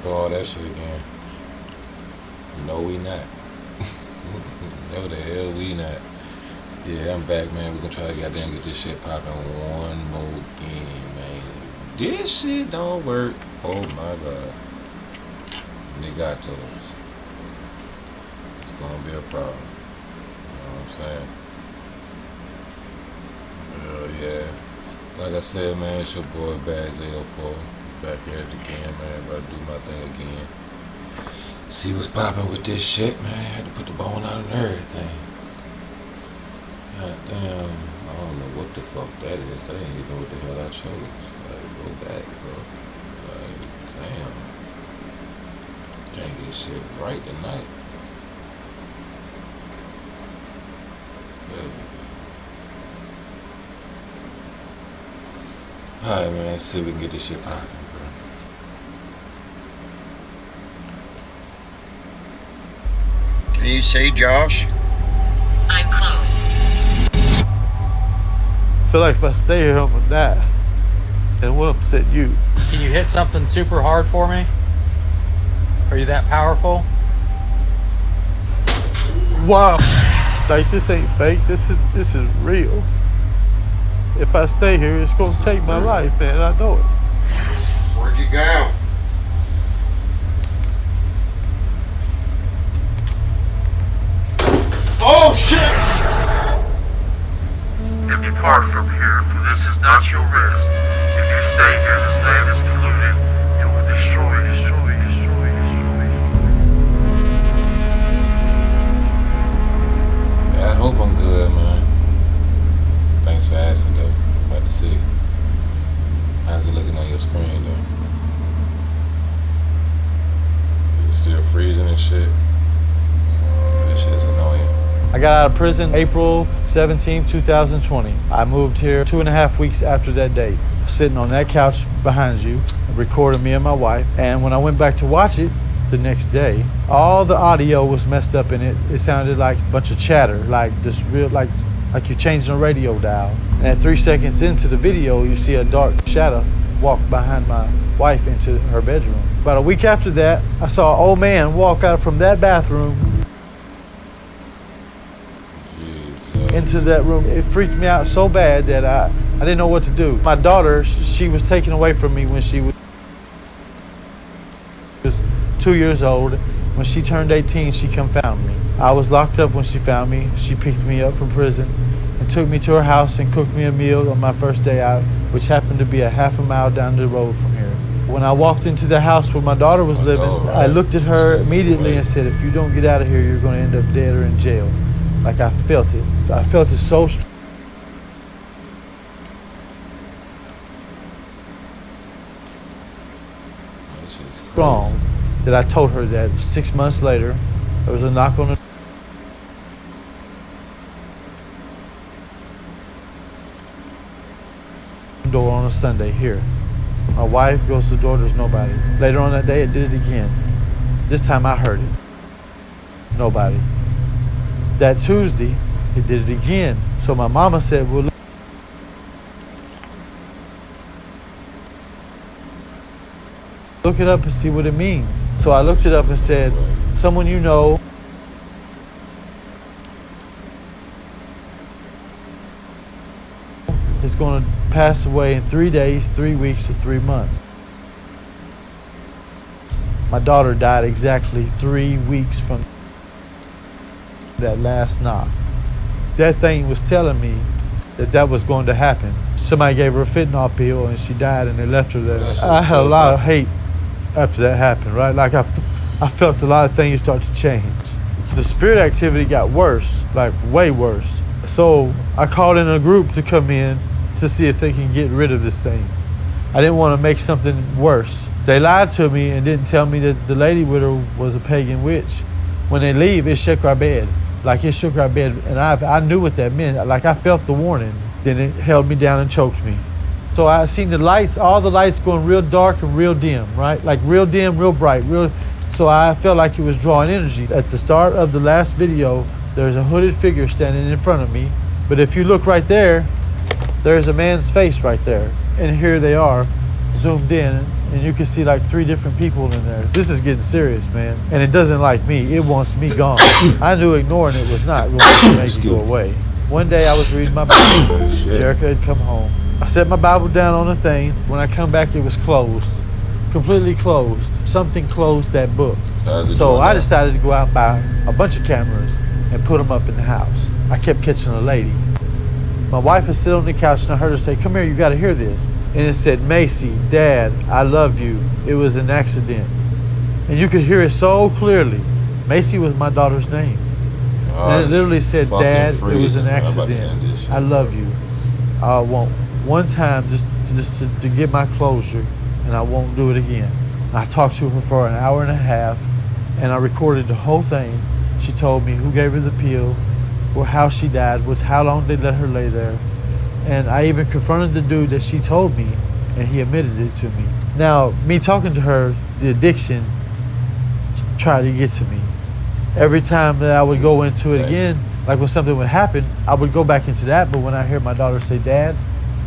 through all that shit again. No, we not. No, the hell we not. Yeah, I'm back, man. We're gonna try to goddamn get this shit popping one more game, man. If this shit don't work, oh my god. Nigga, I told us. It's gonna be a problem. You know what I'm saying? Yeah. Like I said, man, it's your boy Bags804. Back at it again, man. About to do my thing again. See what's popping with this shit, man. Had to put the bone out and everything. God damn. I don't know what the fuck that is. That ain't even what the hell I chose. Like, go back, bro. Like, damn. Can't get shit right tonight. Alright, man. Let's see if we can get this shit popping. Can you see Josh? I'm close. I feel like if I stay here, I'm gonna die. And will upset you. Can you hit something super hard for me? Are you that powerful? Wow. Like, this ain't fake. This is real. If I stay here, it's gonna take my life, man. I know it. Where'd you go? Oh shit! If you part from here, for this is not your rest. If you stay here, this land is polluted. It will destroy. Yeah, I hope I'm good, man. Thanks for asking, though. I'm about to see. How's it looking on your screen, though? Is it still freezing and shit? This shit is annoying. I got out of prison April 17, 2020. I moved here 2.5 weeks after that date. Sitting on that couch behind you, recording me and my wife. And when I went back to watch it the next day, all the audio was messed up in it. It sounded like a bunch of chatter, like just real, like you're changing a radio dial. And at 3 seconds into the video, you see a dark shadow walk behind my wife into her bedroom. About a week after that, I saw an old man walk out from that bathroom into that room. It freaked me out so bad that I didn't know what to do. My daughter, she was taken away from me when she was 2 years old. When she turned 18, she come found me. I was locked up when she found me. She picked me up from prison and took me to her house and cooked me a meal on my first day out, which happened to be a half a mile down the road from here. When I walked into the house where my daughter was living, I looked at her immediately and said, if you don't get out of here, you're going to end up dead or in jail. Like, I felt it. I felt it so strong that I told her that 6 months later, there was a knock on the door on a Sunday here. My wife goes to the door, there's nobody. Later on that day, it did it again. This time I heard it. Nobody. That Tuesday, it did it again. So my mama said, well, look it up and see what it means. So I looked it up and said, someone you know is going to pass away in 3 days, 3 weeks, or 3 months. My daughter died exactly 3 weeks from that last knock. That thing was telling me that was going to happen. Somebody gave her a fentanyl pill and she died and they left her there. I had a lot of hate after that happened, right? Like I felt a lot of things start to change. The spirit activity got worse, like way worse. So I called in a group to come in to see if they can get rid of this thing. I didn't want to make something worse. They lied to me and didn't tell me that the lady with her was a pagan witch. When they leave, it shook our bed. Like it shook our bed, and I knew what that meant. Like I felt the warning. Then it held me down and choked me. So I seen the lights, all the lights going real dark and real dim, right? Like real dim, real bright, real. So I felt like it was drawing energy. At the start of the last video, there's a hooded figure standing in front of me. But if you look right there, there's a man's face right there. And here they are. zoomed in, and you can see like 3 different people in there. This is getting serious, man. And it doesn't like me. It wants me gone. I knew ignoring it was not going to make it go away. One day I was reading my Bible. Jerica had come home. I set my Bible down on the thing. When I come back, it was closed. Completely closed. Something closed that book. So I decided to go out and buy a bunch of cameras and put them up in the house. I kept catching a lady. My wife was sitting on the couch and I heard her say, "Come here, you gotta hear this." And it said, "Macy, Dad, I love you. It was an accident." And you could hear it so clearly. Macy was my daughter's name. And it literally said, "Dad, it was an accident. I love you. I won't one time just to get my closure, and I won't do it again." I talked to her for an hour and a half, and I recorded the whole thing. She told me who gave her the pill, or how she died, was how long they let her lay there. And I even confronted the dude that she told me, and he admitted it to me. Now, me talking to her, the addiction tried to get to me. Every time that I would go into it again, like when something would happen, I would go back into that, but when I hear my daughter say, "Dad,"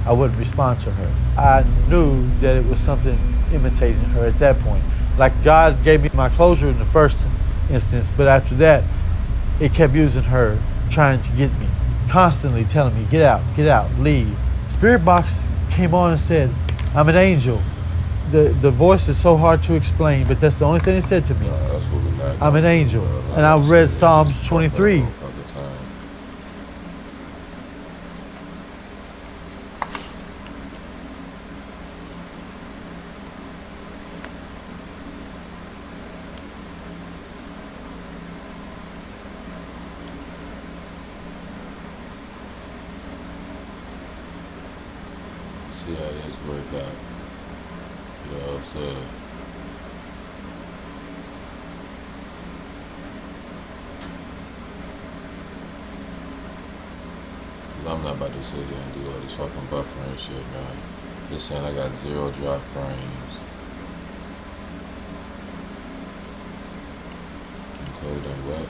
I wouldn't respond to her. I knew that it was something imitating her at that point. Like God gave me my closure in the first instance, but after that, it kept using her, trying to get me, constantly telling me, get out, leave. Spirit box came on and said, "I'm an angel." The voice is so hard to explain, but that's the only thing it said to me. I'm an angel. And I read Psalms 23. See how this work out. You know what I'm saying? I'm not about to sit here and do all this fucking buffering shit, man. It's saying I got 0 drop frames. Encoding what?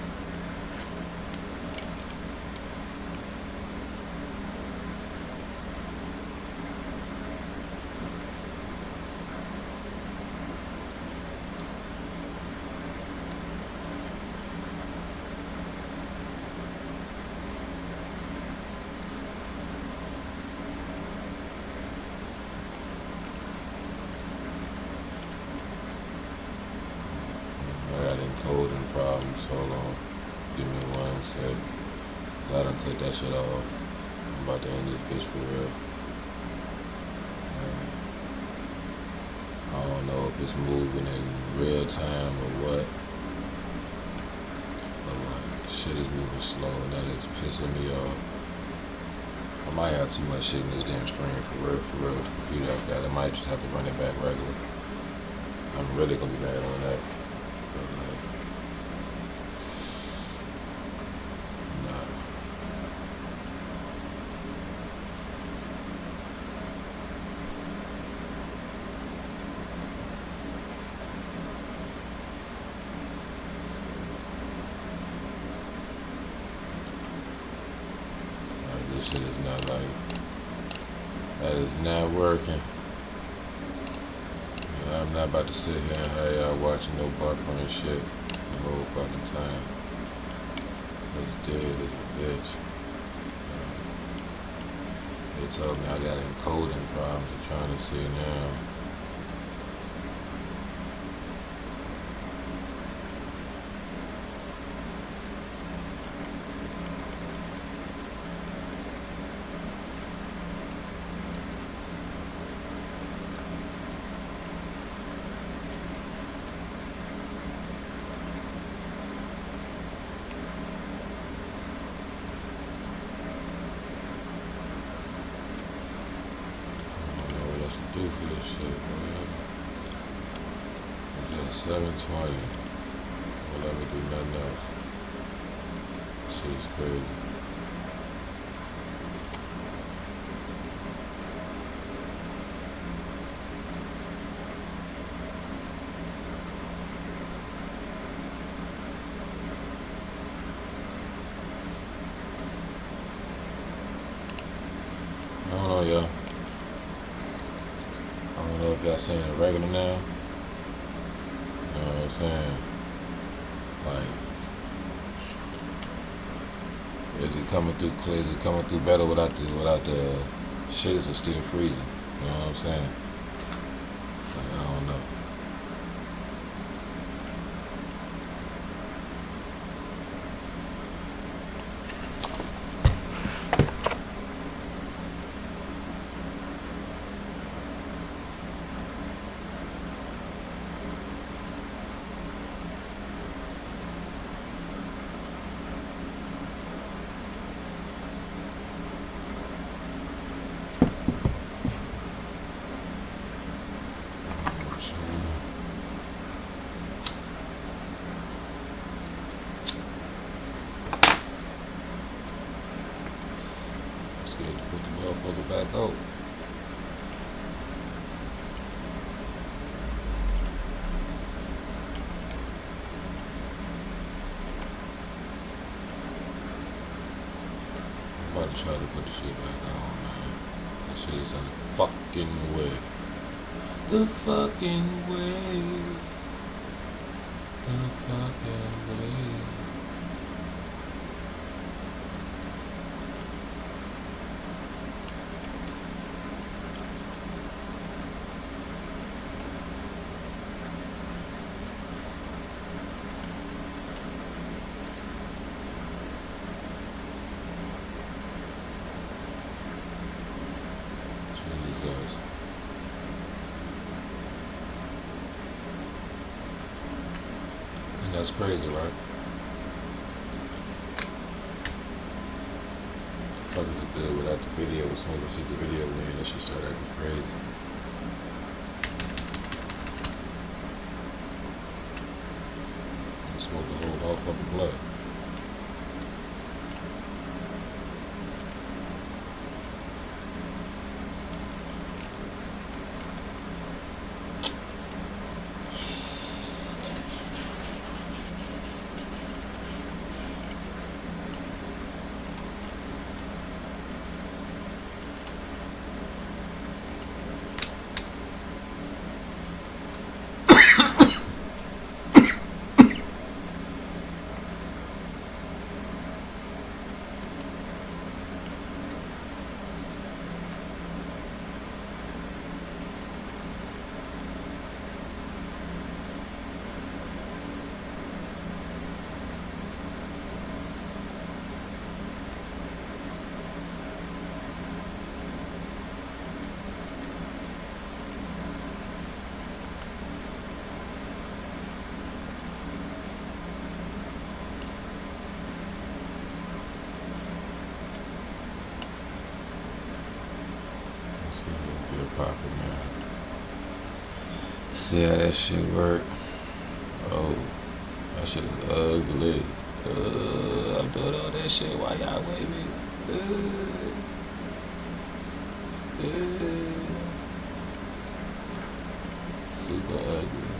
Encoding problems. Hold on. Give me 1 sec. I done took that shit off. I'm about to end this bitch for real. I don't know if it's moving in real time or what. But like, shit is moving slow and that is pissing me off. I might have too much shit in this damn stream for real with the computer I've got. I might just have to run it back regular. I'm really gonna be mad on that. But like, this shit is not like, that is not working. I'm not about to sit here and have y'all watching no buffering shit the whole fucking time. It's dead as a bitch. They told me I got encoding problems. I'm trying to see now. Do for this shit, man. It's at 7:20. We'll never do nothing else. Shit is crazy. I don't know, y'all. I don't don't know if y'all seen it regular now. You know what I'm saying? Like, is it coming through clear? Is it coming through better without the shit? Is it still freezing? You know what I'm saying? Like, I don't know. Scared to put the motherfucker back out. I'm about to try to put the shit back on, man. That shit is in the fucking way. The fucking way. The fucking way. Jesus. And that's crazy, right? Fuck is it good without the video? As soon as I see the video, man, that shit start acting crazy. I smoked the whole motherfucking blood. See if we can get it poppin', man. See how that shit work. Oh, that shit is ugly. I'm doing all that shit while y'all with me. Super ugly.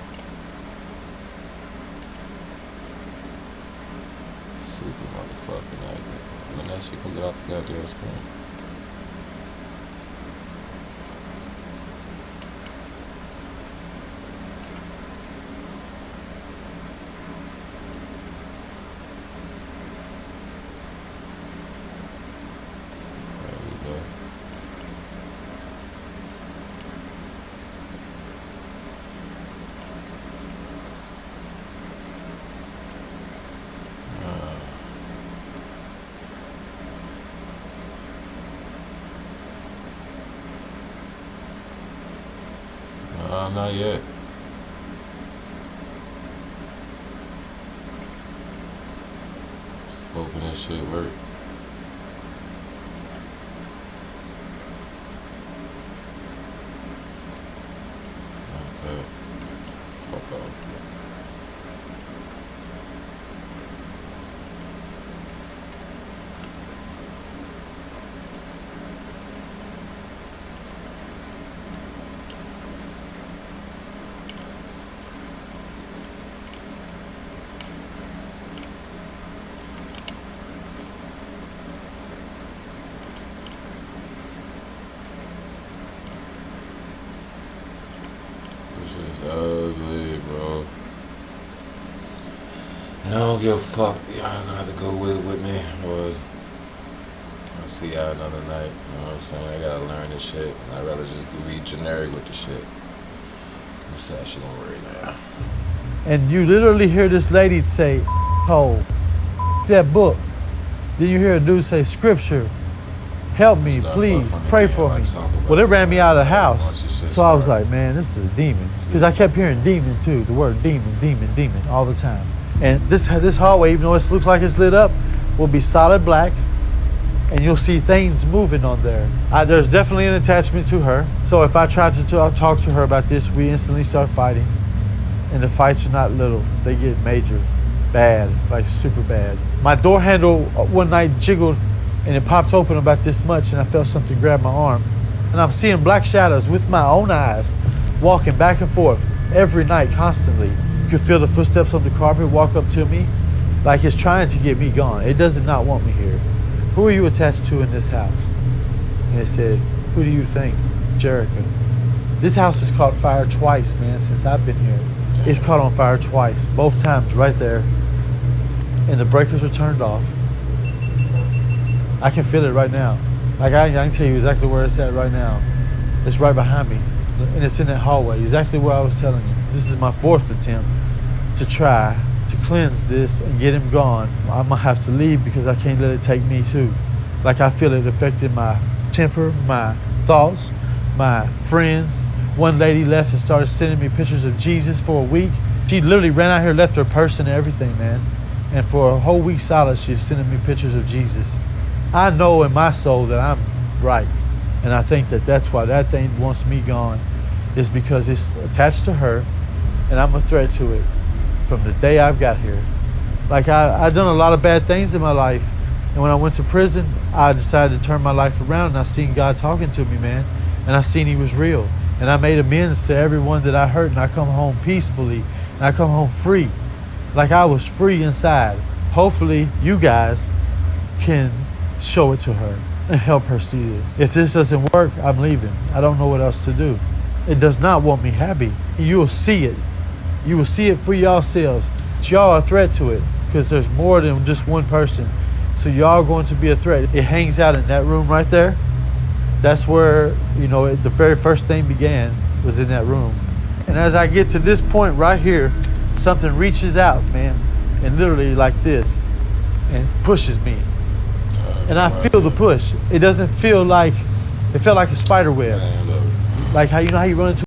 Super motherfucking ugly. When that shit can get off the goddamn screen. Not yet. Hoping that shit work. Okay. Fuck off. This shit is ugly, bro. And I don't give a fuck. Y'all gonna have to go with it with me, boys. I'll see y'all another night. You know what I'm saying? I gotta learn this shit. And I'd rather just be generic with the shit. What's that shit on right now? And you literally hear this lady say, "Oh, that book." Then you hear a dude say, "Scripture, help me, Start please, buffing pray again, for like me." talk about Well, it ran me out of the once house. you shit So I was start. like, man, this is a demon. Because I kept hearing demon too, the word demon, demon, demon all the time. And this hallway, even though it looks like it's lit up, will be solid black. And you'll see things moving on there. There's definitely an attachment to her. So if I tried to talk to her about this, we instantly start fighting. And the fights are not little. They get major, bad, like super bad. My door handle one night jiggled and it popped open about this much and I felt something grab my arm. And I'm seeing black shadows with my own eyes walking back and forth every night constantly. You could feel the footsteps on the carpet walk up to me like it's trying to get me gone. It does not want me here. Who are you attached to in this house? And it said, who do you think? Jericho. This house has caught fire twice, man, since I've been here. It's caught on fire twice, both times right there. And the breakers are turned off. I can feel it right now. Like I can tell you exactly where it's at right now. It's right behind me. And it's in that hallway, exactly where I was telling you. This is my fourth attempt to try to cleanse this and get him gone. I'm gonna have to leave because I can't let it take me too. Like I feel it affecting my temper, my thoughts, my friends. One lady left and started sending me pictures of Jesus for a week. She literally ran out here, left her purse and everything, man. And for a whole week solid, she's sending me pictures of Jesus. I know in my soul that I'm right. And I think that that's why that thing wants me gone, is because it's attached to her and I'm a threat to it from the day I've got here. Like I've done a lot of bad things in my life. And when I went to prison, I decided to turn my life around and I seen God talking to me, man. And I seen he was real. And I made amends to everyone that I hurt and I come home peacefully and I come home free. Like I was free inside. Hopefully you guys can show it to her and help her see this. If this doesn't work, I'm leaving. I don't know what else to do. It does not want me happy. You'll see it. You will see it for yourselves. Y'all are a threat to it because there's more than just one person. So y'all are going to be a threat. It hangs out in that room right there. That's where, you know, the very first thing began was in that room. And as I get to this point right here, something reaches out, man, and literally like this, and pushes me. And I feel the push. It doesn't feel like, it felt like a spider web. Man, look. Like how, you know how you run into